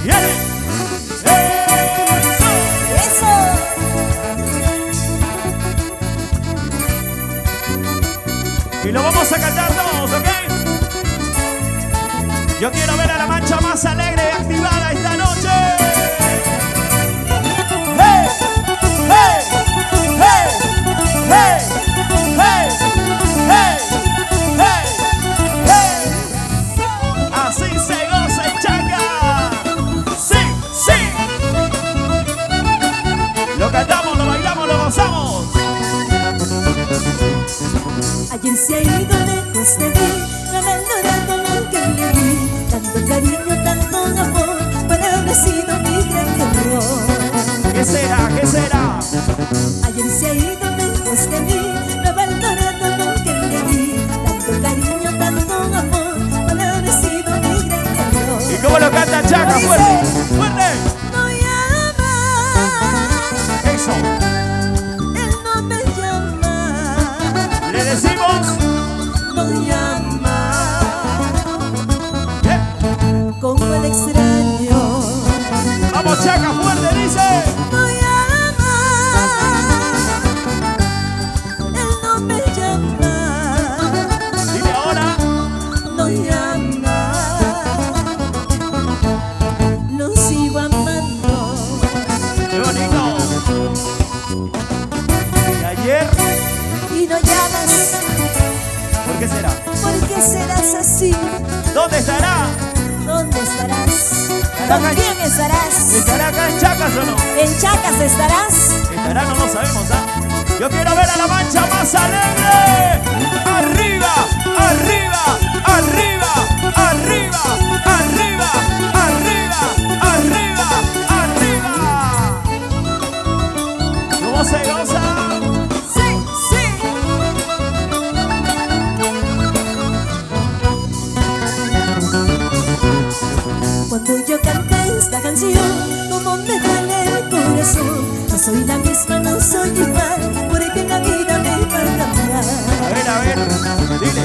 ¡Viene! ¡Eso! Y lo vamos a cantar todos, ¿ok? Yo quiero ver a la mancha más alegre y activada esta noche. ¡Hey! ¡Hey! ¡Hey! ¡Hey! ¡Hey! ¡Hey! ¡Hey! ¡Hey! Así se goza el chaca. ¡Sí! ¡Sí! Lo cantamos, lo bailamos, lo gozamos. Ayer se ha ido lejos de mí, no me ha logrado lo que le di. Tanto cariño, tanto amor, para haber sido mi gran error. ¿Qué será? ¿Qué será? Ayer se ha ido lejos de mí, no me ha logrado lo que le di. Tanto cariño, tanto amor, para haber sido mi gran error. ¿Y cómo lo canta Chaca? ¡Fuerte! ¡Fuerte! No llama, Eso. él no me llama. Le decimos. No llama, ¿Qué? como el extraño. Vamos, Chaca, fuerte, dice. No llama, él no me llama. Dile ahora. No llama, lo sigo amando. ¡Qué bonito! Y ayer, Y no llamas, ¿por qué será? ¿por qué serás así? ¿Dónde estará? ¿Dónde estarás? ¿Estará ¿Con acá? quién estarás? ¿Estará acá en Chacas o no? ¿En Chacas estarás? ¿Estará? No lo sabemos, ¿ah? Yo quiero ver a la mancha más alegre. ¡Arriba! ¡Arriba! ¡Arriba! ¡Arriba! ¡Arriba! ¡Arriba! ¡Arriba! ¡Arriba! ¿Cómo se goza? Sí, sí. Cuando yo canté esta canción, como me duele el corazón. No soy la misma, no soy igual, porque la vida me va a cambiar. A ver, dile.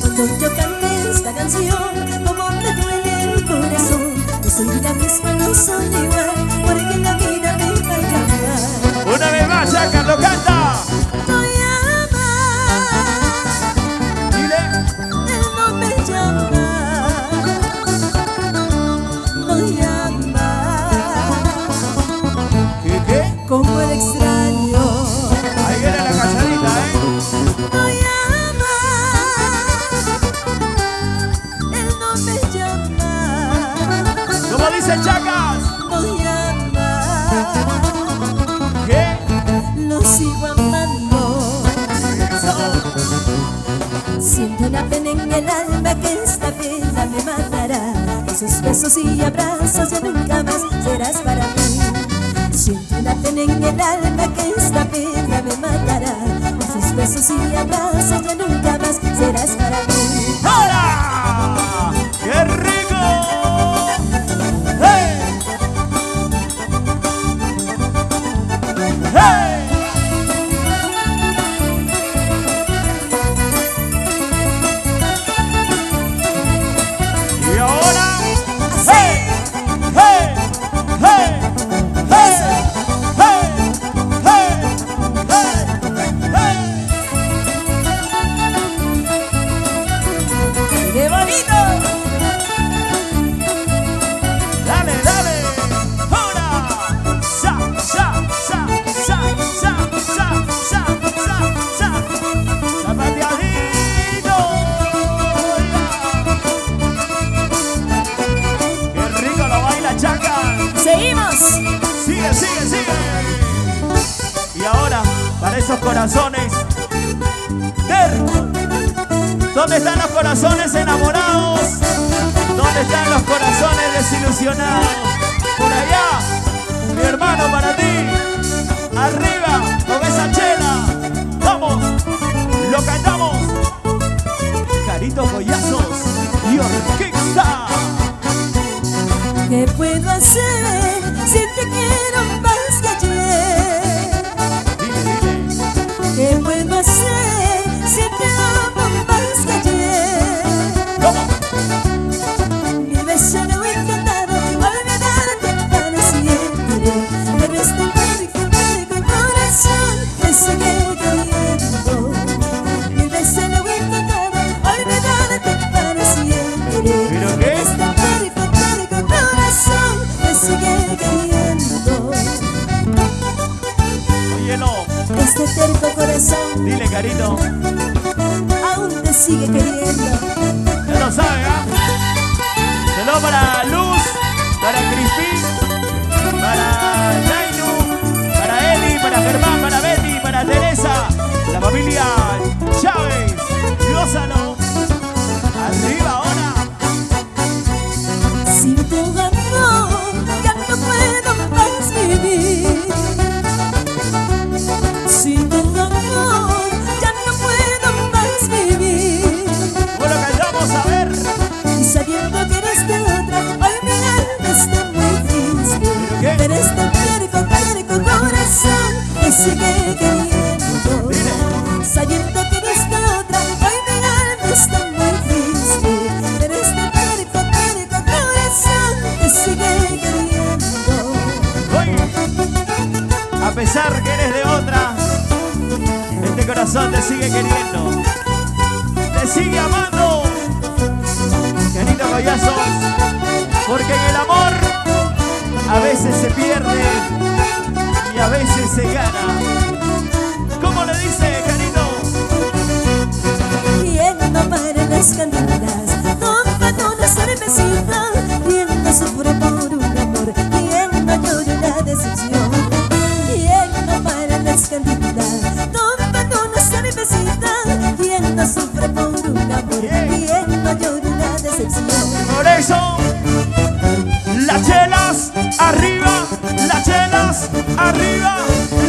Cuando yo canté esta canción, como me duele el corazón. No soy la misma, no soy igual, porque la vida me va a cambiar. Una vez más, Chaca, lo canta. No llama, Dile. él no me llama. No llama, ¿Qué? como el extraño. Ahí viene la calladita, ¿eh? No llama, él no me llama. ¿Cómo dice Chacas? No llama, ¿Qué? lo sigo amando. Eso. Siento una pena en el alma que esta pena me matará. Esos besos y abrazos ya nunca más serás para mí. Siento una pena en el alma que esta pena me matará. Esos besos y abrazos ya nunca más serás para mí. ¡Ahora! ¡Qué rico! ¡Hey! ¡Hey! Y ahora, ¡hey! ¡Hey! ¡Hey! ¡Hey! ¡Hey! ¡Hey! ¡Hey! ¡Qué bonito! ¡Dale, dale! ¡Ahora! ¡Sa, sa, sa, sa, sa, sa, sa, sa, sa! ¡Zapateadito! ¡Qué rico lo baila Chaca! ¡Seguimos! ¡Sigue, sigue, sigue! Y ahora, para esos corazones tercos. ¿Dónde están los corazones enamorados? ¿Dónde están los corazones desilusionados? Por allá, mi hermano, para ti. Arriba, con esa chela. Vamos, lo cantamos. Carito Collazos y Orquesta. ¿Qué puedo hacer si te quiero más que ayer? Dile, dile. ¿Qué puedo hacer si te amo más que ayer? ¿Cómo? Mil veces lo he intentado, Carito. Aún te sigue queriendo. Ya lo sabe, ¿ah? Saludos para Luz, para Crispín, para Jainu, para Eli, para Germán, para Betty, para Teresa, la familia Chávez, Lózano. Arriba ahora. Sin tu amor ya no puedo más vivir. Sin tu amor ya no puedo más vivir. Bueno, cantamos a ver. Y sabiendo que eres de otra, hoy mi alma está muy triste. ¿Qué? Pero este terco corazón te sigue queriendo. Dile. Sabiendo que eres de otra, hoy mi alma está muy triste. Pero este terco corazón te sigue queriendo. Oye, a pesar que eres de otra, este corazón te sigue queriendo, te sigue amando. Querido Collazos, porque en el amor a veces se pierde y a veces se gana. ¿Cómo le dice, Carito? ¿Quién no para las candilas? Tomando una cervecita. ¿Quién no sufre por un amor? ¿Quién no llora la decepción? ¿Quién no para las candilas? Tomando una cervecita. ¿Quién no sufre por un amor? ¿Quién no llora la decepción? Por eso, las chelas arriba, las chelas arriba,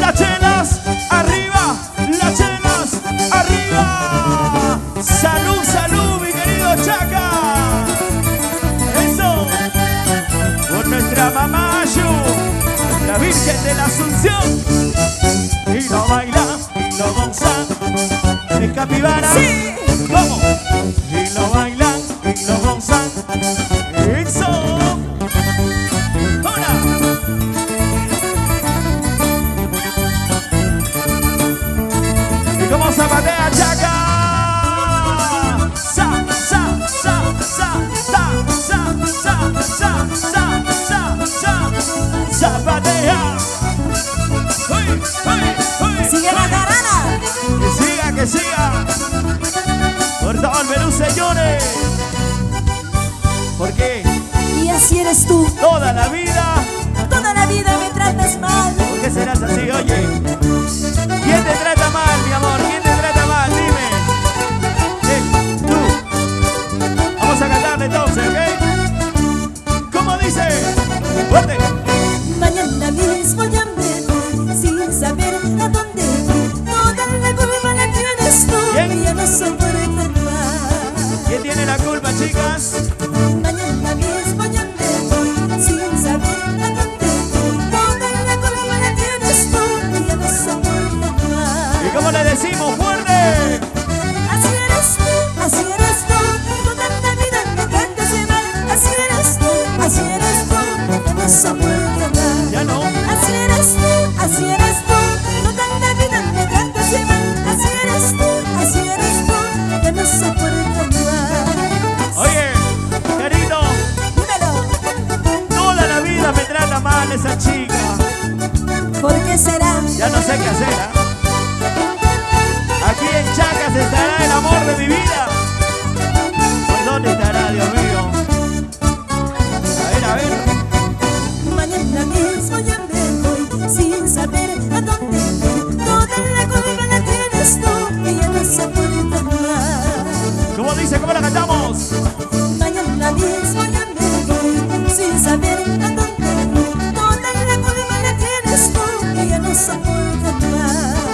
las chelas arriba, las chelas arriba. Salud, salud, mi querido Chaca. Eso, por nuestra mamá Ayu, la Virgen de la Asunción. Y lo baila, y lo goza, el capibara. Sí. ¿Cómo? Y lo bailan, y lo gozan. Eso. Hola. Y cómo zapatea Chaca. Sa, sa, sa, sa, sa, sa, sa, sa, sa, sa, sa. Zapatea. Uy, uy, uy. Sigue la carana. Que siga, que siga. Por todo el Perú, señores. Porque Y así eres tú. toda la vida. Toda la vida me tratas mal. ¿Por qué serás así, oye? ¿Quién te trata mal, mi amor? ¿Quién te trata mal? Dime. Tú. Vamos a cantarle entonces, ¿ok? ¿Cómo dice? Fuerte. Mañana mismo ya me voy sin saber a dónde voy. Toda la culpa la tienes tú. ¿Quién? Y ya no soporto más. ¿Quién tiene la culpa, chicas? Mañana mismo ya me voy sin saber a dónde voy. Toda la culpa la tienes tú. Y ya no soporto más. ¿Y cómo le decimos? ¡Fuerte! Así eres tú, así eres tú. Toda la vida me tratas de mal. Así eres tú, así eres tú. Ya no soporto más. Ya no. Así eres tú, así eres tú. Toda la vida me tratas de mal. Así eres tú, así eres tú. Ya no soporto más. Oye, querido, Dímelo, toda la vida me trata mal esa chica. ¿por qué será? Ya no sé qué hacer, ¿ah? Aquí en Chacas estará el amor de mi vida. ¿Por dónde estará, Dios mío? A ver. Mañana mismo ya me voy sin saber a dónde voy. Toda la culpa la tienes tú. Y ya no soporto más. ¿Cómo dice? ¿Cómo la cantamos? Mañana mismo ya me voy sin saber a dónde voy. Toda la culpa la tienes tú. Y ya no soporto más.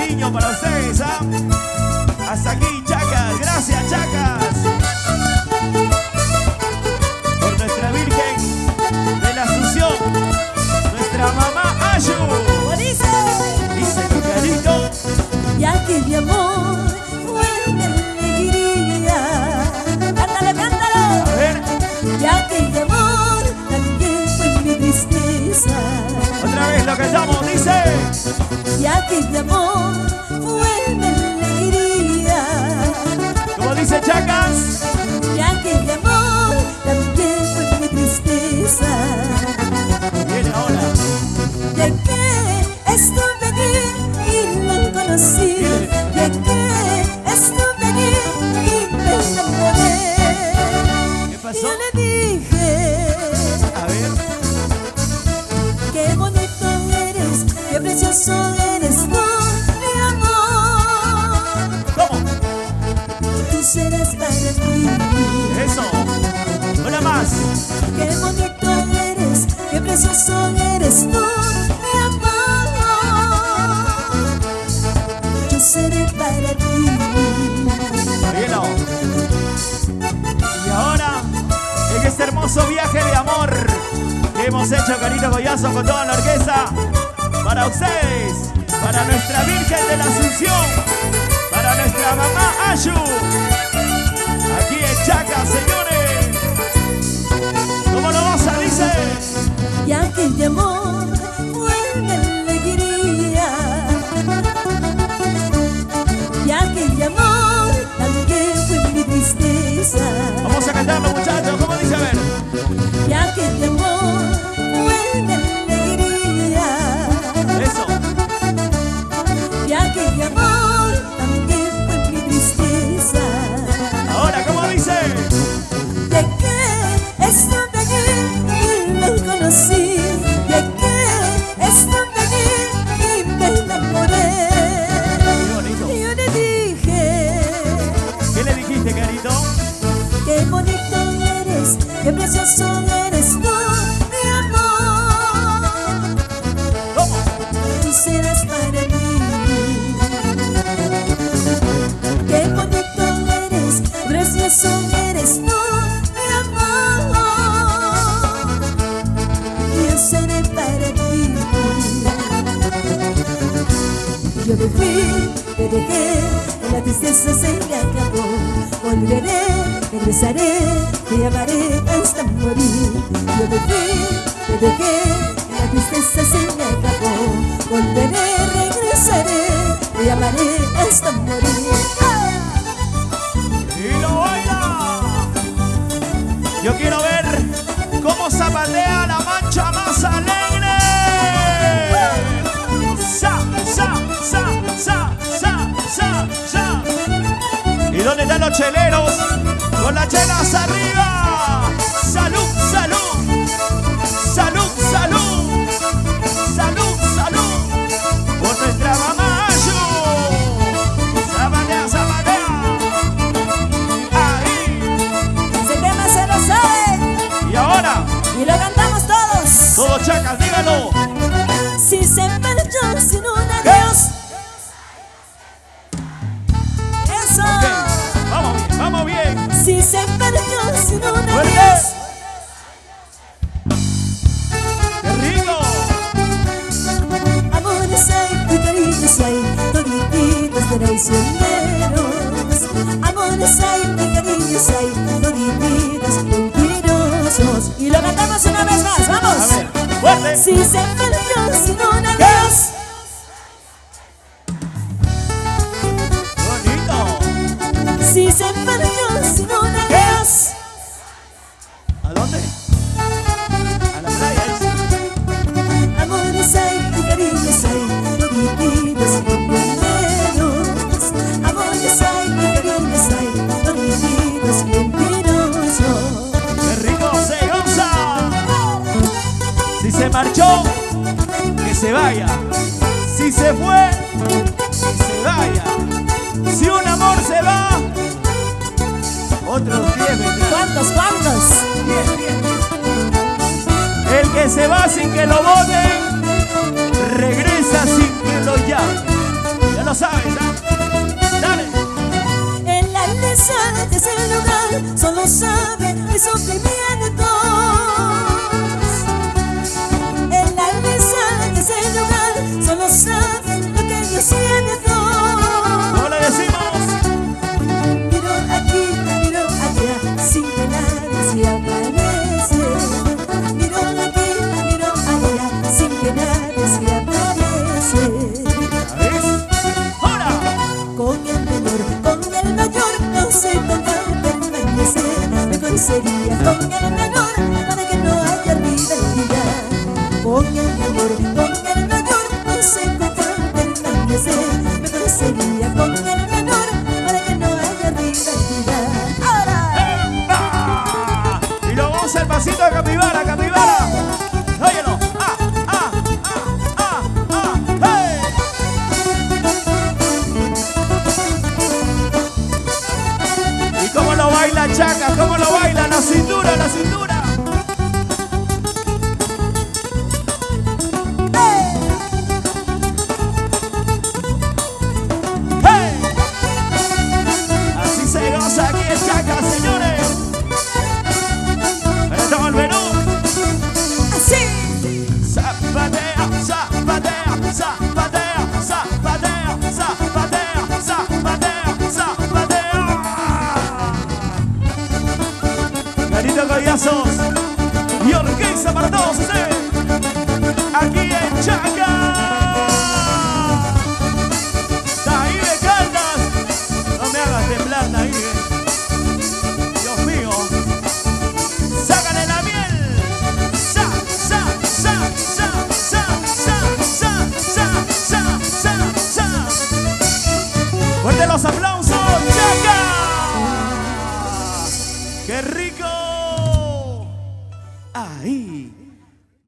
cariño para ustedes, ¿ah? Hasta aquí, Chacas. Gracias, Chacas. Por nuestra Virgen de la Asunción, nuestra mamá Ayu. Dice tu carito. Ya que mi amor fue mi alegría. Cántalo, cántalo. A ver, Ya que mi amor también fue mi tristeza. otra vez lo cantamos, dice. Ya que mi amor fue mi alegría. Como dice Chacas. Ya que mi amor también fue mi tristeza. Viene ahora. De que estuve allí y lo conocí. De que estuve allí y me enamoré. ¿Qué pasó? Yo le dije, A ver. qué bonito eres, qué precioso eres tú, mi amor. ¿Cómo? Tú serás para mí. Eso. Una más. Qué bonito eres, qué precioso eres tú, mi amor. Yo seré para ti. Bien. Y ahora, en este hermoso viaje de amor que hemos hecho, Carito Collazo, con toda la orquesta, para ustedes, para nuestra Virgen de la Asunción, para nuestra mamá Ayu, aquí en Chacas, señores. ¿Cómo lo vas a dice? Ya que mi amor fue mi alegría. Ya que mi amor también fue mi tristeza. Vamos a cantarlo, muchachos. ¿Cómo dice? A ver. Ya que mi amor fue mi alegría. Eso. Ya que mi amor también fue mi tristeza. Ahora, ¿cómo dice? De que estuve allí y lo conocí. De que estuve allí y me enamoré. Qué bonito. Y yo le dije, ¿Qué le dijiste, Carito? qué bonito eres, qué precioso eres tú, mi amor. ¿Cómo? Tú serás para mí. Qué bonito eres, precioso eres tú, mi amor. Yo seré para ti. Yo me fui, te dejé, la tristeza se me acabó. Volveré, regresaré, te amaré hasta morir. Yo me fui, te dejé, la tristeza se me acabó. Volveré, regresaré, te amaré hasta morir. ¡Ah! ¡Y lo baila! Yo quiero ver cómo zapatea la mancha más alegre. ¡Sa, sa, sa, sa, sa, sa, sa! ¿Y dónde están los cheleros? Con las chelas arriba. ¡Salud, salud! ¡Salud, salud! ¡Salud, salud! Por nuestra mamá Ayu. ¡Zapatea, zapatea! Ahí. Ese tema se lo sabe Y ahora, y lo cantamos todos. todos Chacas, díganlo. Si se marchó sin un adiós. Eso. Ok, vamos bien, vamos bien. Si se perdió sin un Fuerte. adiós. ¡Qué rico! Amores hay y cariños hay, todititos traicioneros. Amores hay y cariños hay, todititos mentirosos. Y lo cantamos una vez más, A vamos. ver, fuerte. Si se perdió sin un adiós. Bonito. Si se perdió sin un adiós. ¿A dónde? A la playa. Amores hay y cariños hay, todititos mentirosos. Amores hay y cariños hay, todititos mentirosos. ¡Qué rico se goza! Si se marchó, que se vaya. Si se fue, que se vaya. Si un amor se va, otros 10 vendrán. ¿Cuántos, cuántos? 10, 10. El que se va sin que lo voten, regresa sin que lo llamen. Ya lo sabes, ¿ah? Dale. En la lesa de ese lugar solo sabe de sufrimientos. En la lesa de ese lugar solo sabe lo que yo siento. ¿Cómo le decimos? Miro aquí, miro allá, sin que nadie se aparece. Miro aquí, miro allá, sin que nadie se aparece. ¿Sabes? ¡Ahora! Con el menor, con el mayor, no sé tocar, permanecer. Mejor sería con el menor, para que no haya rivalidad. Con el menor, con el mayor, no sé tocar, permanecer. Mejor sería con el menor, para que no haya rivalidad. ¡Ahora! ¡Epa! Y luego vamos al pasito de capibara, capibara. Óyelo. ¡Hey! ¿Y cómo lo baila Chaca? ¿Cómo lo baila? La cintura, la cintura. ¡Hey! Así se goza aquí en Chaca, señores. Estamos al menú. ¡Así! Zapatea, zapatea, zapatea, zapatea, zapatea, zapatea, zapatea. Carito Collazos y orquesta para todos ustedes. Aquí en Chaca. Taíbe Caldas. No me hagas temblar, Taíbe. Dios mío. Sácale la miel. Sa, sa, sa, sa, sa, sa, sa, sa, sa, sa, sa. Fuerte los aplausos.